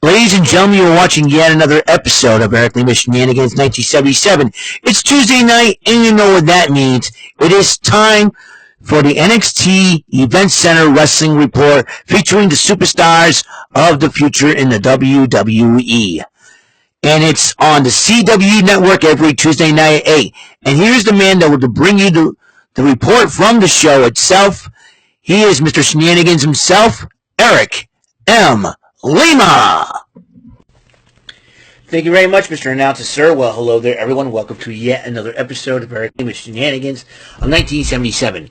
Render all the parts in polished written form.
Ladies and gentlemen, you're watching yet another episode of Lima, Shenanigans 1977. It's Tuesday night, and you know what that means. It is time for the NXT Event Center Wrestling Report featuring the superstars of the future in the WWE. And it's on the CW network every Tuesday night at 8. And here's the man that will bring you the report from the show itself. He is Mr. Shenanigans himself, Eric M. Lima. Thank you very much, Mr. Announcer, sir. Well, hello there, everyone. Welcome to yet another episode of Eric Lima Shenanigans of 1977.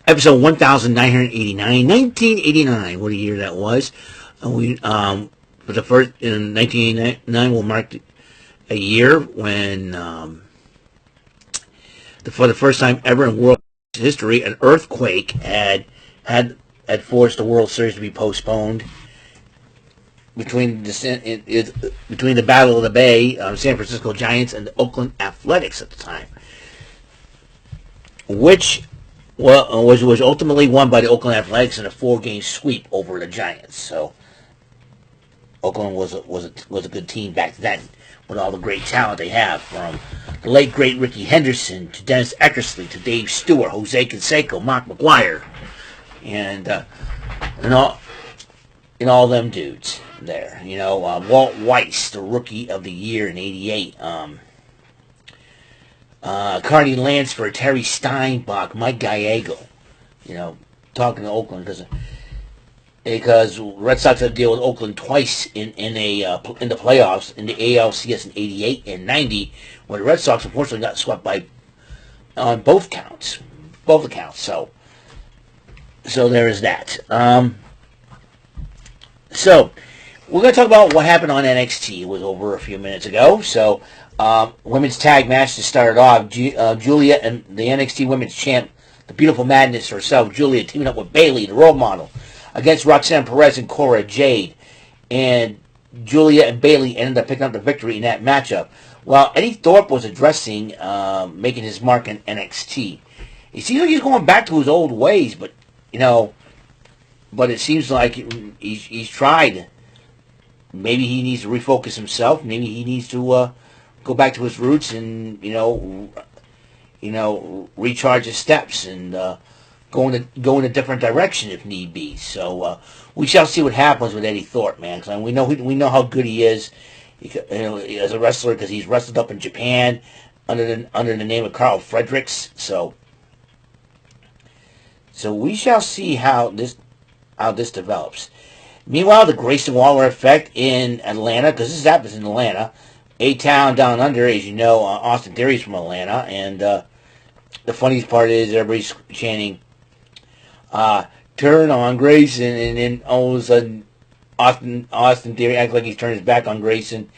Episode 1989. 1989, what a year that was. For the first, in 1989 will mark a year when, for the first time ever in world history, an earthquake had forced the World Series to be postponed between the Battle of the Bay, San Francisco Giants, and the Oakland Athletics at the time, which was ultimately won by the Oakland Athletics in a 4-game sweep over the Giants. So Oakland was a good team back then, with all the great talent they have, from the late great Ricky Henderson to Dennis Eckersley to Dave Stewart, Jose Canseco, Mark McGuire, and all them dudes there. You know, Walt Weiss, the Rookie of the Year in '88. Carney Lansford, Terry Steinbach, Mike Gallego. You know, talking to Oakland because Red Sox had to deal with Oakland twice in the playoffs in the ALCS in '88 and '90, when the Red Sox unfortunately got swept on both accounts. So there is that. So we're going to talk about what happened on NXT. It was over a few minutes ago. So women's tag match to start off. Julia and the NXT women's champ, the beautiful madness herself, Julia, teaming up with Bayley, the role model, against Roxanne Perez and Cora Jade. And Julia and Bayley ended up picking up the victory in that matchup, while Eddie Thorpe was addressing making his mark in NXT. It seems like he's going back to his old ways, but it seems like he's tried. Maybe he needs to refocus himself. Maybe he needs to go back to his roots and recharge his steps and go in a different direction if need be. So we shall see what happens with Eddie Thorpe, man. Because we know how good he is, as a wrestler, because he's wrestled up in Japan under the name of Carl Fredericks. So we shall see how this develops. Meanwhile, the Grayson Waller effect in Atlanta, because this happens in Atlanta, A-Town down under, as you know, Austin Theory's from Atlanta, and the funniest part is everybody's chanting, turn on Grayson, and then all of a sudden Austin Theory acts like he's turned his back on Grayson,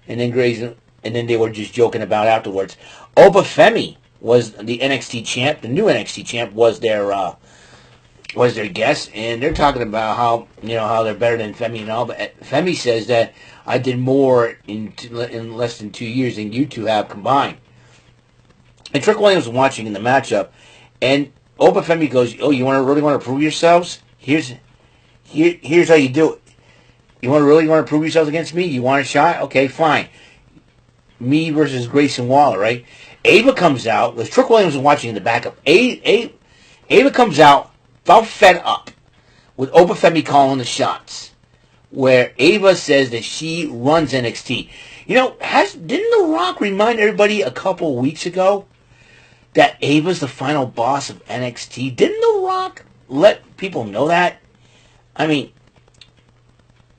and then they were just joking about afterwards. Oba Femi was the NXT champ. The new NXT champ was their guest, and they're talking about how they're better than Femi and all, but Femi says that I did more in less than 2 years than you two have combined. And Trick Williams was watching in the matchup, and Oba Femi goes, "Oh, you really want to prove yourselves? Here's how you do it. You really want to prove yourselves against me? You want a shot? Okay, fine. Me versus Grayson Waller, right?" Ava comes out, because Trick Williams was watching in the backup. Ava comes out about fed up with Oba Femi calling the shots, where Ava says that she runs NXT. Didn't The Rock remind everybody a couple weeks ago that Ava's the final boss of NXT? Didn't The Rock let people know that? I mean,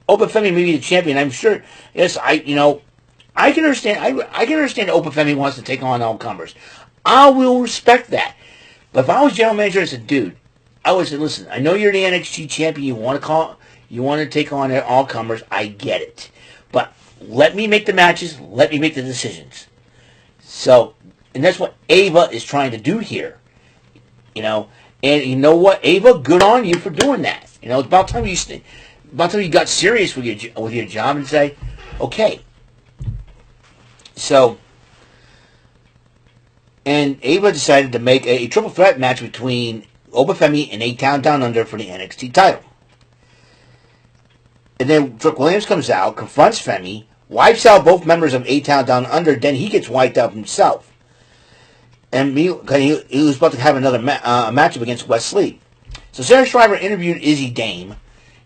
Oba Femi may be the champion. I'm sure. Yes, I can understand. I can understand that Oba Femi wants to take on all comers. I will respect that. But if I was general manager, I said, dude, I would say, listen, I know you're the NXT champion. You want to take on all comers. I get it, but let me make the matches. Let me make the decisions. So, and that's what Ava is trying to do here. And you know what, Ava, good on you for doing that. It's about time you got serious with your job and say, okay. So, and Ava decided to make a triple threat match between Oba Femi and A-Town Down Under for the NXT title. And then Trick Williams comes out, confronts Femi, wipes out both members of A-Town Down Under, then he gets wiped out himself. And he was about to have another matchup against Wes Lee. So Sarah Schreiber interviewed Izzy Dame.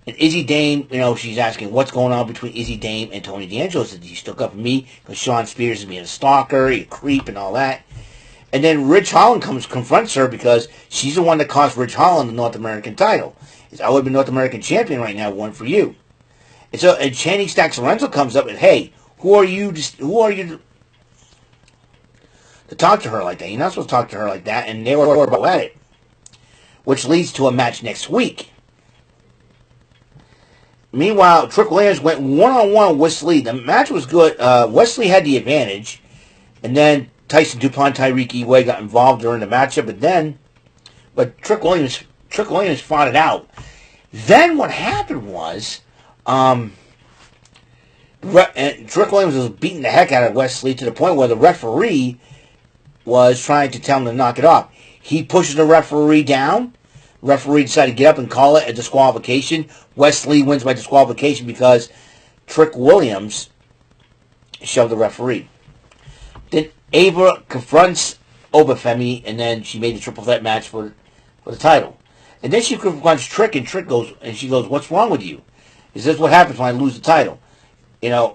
And Izzy Dame, she's asking what's going on between Izzy Dame and Tony D'Angelo. Said he stuck up for me because Sean Spears is being a stalker, a creep, and all that. And then Ridge Holland confronts her because she's the one that cost Ridge Holland the North American title. He said, I would have been North American champion right now, one for you. And so Channing Stacks Lorenzo comes up and, hey, who are you to talk to her like that? You're not supposed to talk to her like that. And they were about at it, which leads to a match next week. Meanwhile, Trick Williams went one-on-one with Wes Lee. The match was good. Wes Lee had the advantage. And then Tyson DuPont, Tyreek Eway got involved during the matchup. But Trick Williams fought it out. Then what happened was, Trick Williams was beating the heck out of Wes Lee to the point where the referee was trying to tell him to knock it off. He pushes the referee down. Referee decided to get up and call it a disqualification. Wes Lee wins by disqualification because Trick Williams shoved the referee. Then Ava confronts Obafemi, and then she made the triple threat match for the title. And then she confronts Trick, and she goes, "What's wrong with you? Is this what happens when I lose the title?" And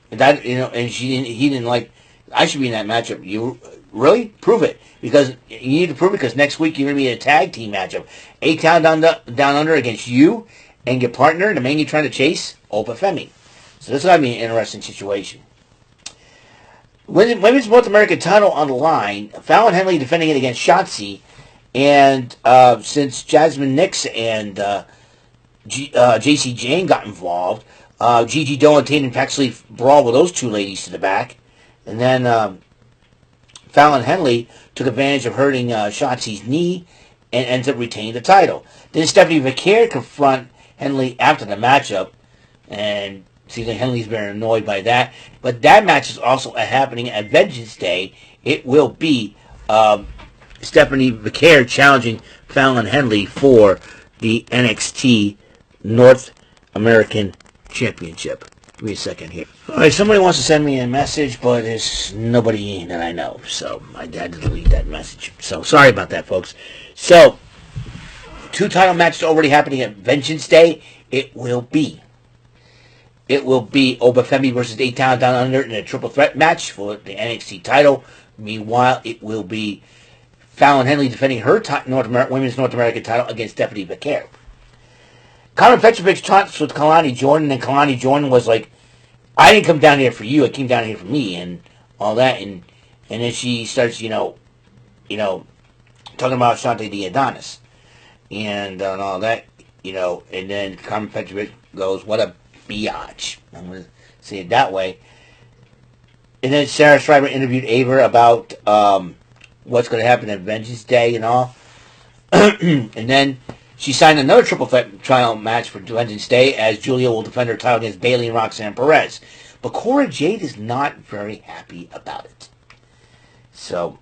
he didn't like. I should be in that matchup. You really prove it because you need to prove it because next week you're going to be in a tag team matchup. A-Town down under against you and your partner, the man you're trying to chase, Obafemi. So this is going to be an interesting situation. Women's North American title on the line. Fallon Henley defending it against Shotzi, and since Jasmine Nix and JC Jane got involved, Gigi Doe and Tatum Paxley brawl with those two ladies to the back. And then Fallon Henley took advantage of hurting Shotzi's knee and ends up retaining the title. Then Stephanie Vaquer confront Henley after the matchup, and seems like Henley's very annoyed by that. But that match is also happening at Vengeance Day. It will be Stephanie Vaquer challenging Fallon Henley for the NXT North American Championship. Give me a second here. Alright, somebody wants to send me a message, but it's nobody that I know, so I had to delete that message. So, sorry about that, folks. So, 2 title matches already happening at Vengeance Day. It will be Obafemi versus A-Town Down Under in a triple threat match for the NXT title. Meanwhile, it will be Fallon Henley defending her women's North American title against Stephanie Vaquer. Carmen Petrovic taunts with Kalani Jordan, and Kalani Jordan was like, I didn't come down here for you, I came down here for me, and all that, and then she starts, talking about Shante the Adonis, and all that, and then Carmen Petrovic goes, what a biatch. I'm going to say it that way. And then Sarah Schreiber interviewed Ava about what's going to happen at Vengeance Day and all. And then she signed another triple threat trial match for Vengeance Day as Julia will defend her title against Bayley and Roxanne Perez. But Cora Jade is not very happy about it. So,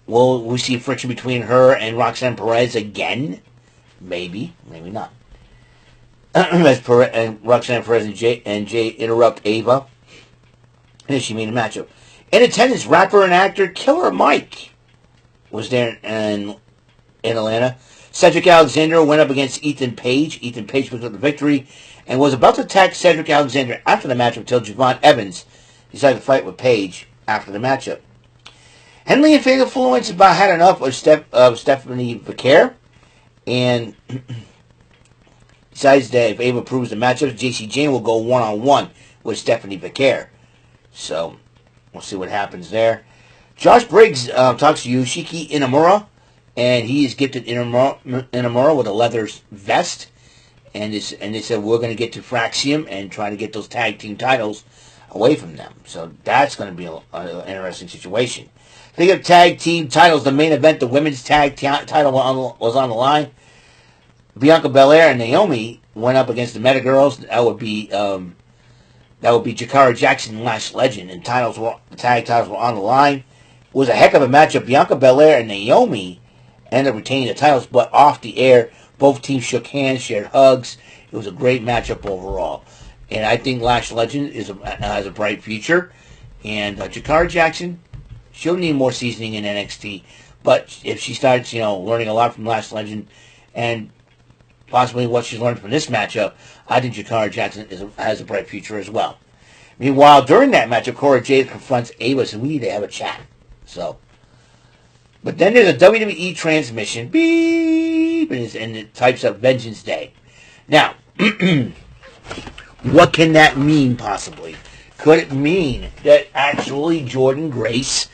will we see friction between her and Roxanne Perez again? Maybe, maybe not. As Roxanne Perez and Jay interrupt Ava. And then she made a matchup. In attendance, rapper and actor Killer Mike was there in Atlanta. Cedric Alexander went up against Ethan Page. Ethan Page picked up the victory and was about to attack Cedric Alexander after the matchup until Javon Evans decided to fight with Page after the matchup. Henley and Fatal Fluence about had enough of Stephanie Vaquer and decides that if Ava proves the matchup, JC Jane will go one-on-one with Stephanie Vaquer. So, we'll see what happens there. Josh Briggs talks to Yoshiki Inamura, and he is gifted Inamura with a leather vest. And they said, we're going to get to Fraxium and try to get those tag team titles away from them. So that's going to be an interesting situation. Think of tag team titles. The main event, the women's tag title was on the line. Bianca Belair and Naomi went up against the Meta Girls. That would be Jakara Jackson and Lash Legend, and the tag titles were on the line. It was a heck of a matchup. Bianca Belair and Naomi ended up retaining the titles, but off the air, both teams shook hands, shared hugs, It was a great matchup overall. And I think Lash Legend has a bright future. And Jakara Jackson, she'll need more seasoning in NXT. But if she starts, learning a lot from Lash Legend and possibly what she's learned from this matchup, I think Jakara Jackson has a bright future as well. Meanwhile, during that matchup, Cora Jade confronts Ava, and we need to have a chat. But then there's a WWE transmission, beep, and it types up Vengeance Day. Now, what can that mean possibly? Could it mean that actually Jordynne Grace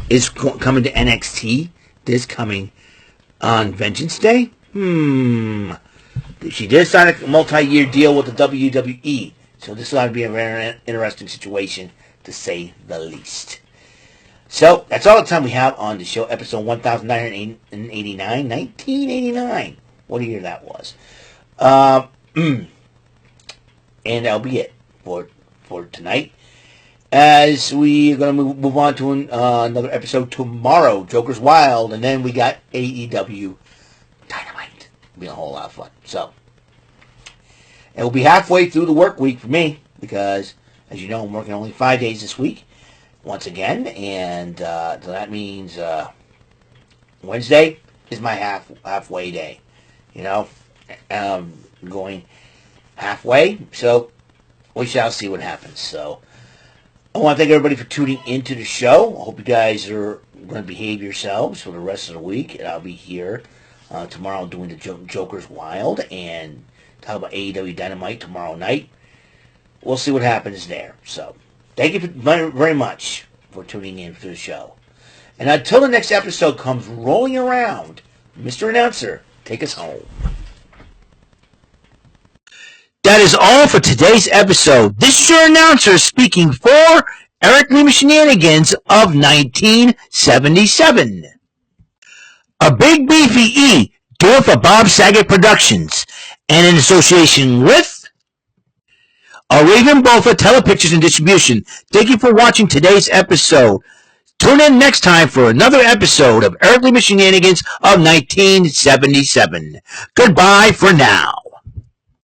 is coming to NXT this coming on Vengeance Day? She did sign a multi-year deal with the WWE, so this ought to be a very interesting situation, to say the least. So, that's all the time we have on the show, episode 1989. What a year that was. And that'll be it for tonight. As we're going to move on to another episode tomorrow, Joker's Wild, and then we got AEW Dynamite. It'll be a whole lot of fun. So, it will be halfway through the work week for me, because, as you know, I'm working only 5 days this week, once again, and so that means Wednesday is my halfway day. Going halfway, so we shall see what happens. So, I want to thank everybody for tuning into the show. I hope you guys are going to behave yourselves for the rest of the week, and I'll be here tomorrow doing the Joker's Wild and talk about AEW Dynamite tomorrow night. We'll see what happens there. So, thank you very much for tuning in to the show. And until the next episode comes rolling around, Mr. Announcer, take us home. That is all for today's episode. This is your announcer speaking for Eric Lima Shenanigans of 1977. A Big Beefy E, doing for Bob Saget Productions, and in association with Raven Bofa Telepictures and Distribution. Thank you for watching today's episode. Tune in next time for another episode of Eric Lima Shenanigans of 1977. Goodbye for now.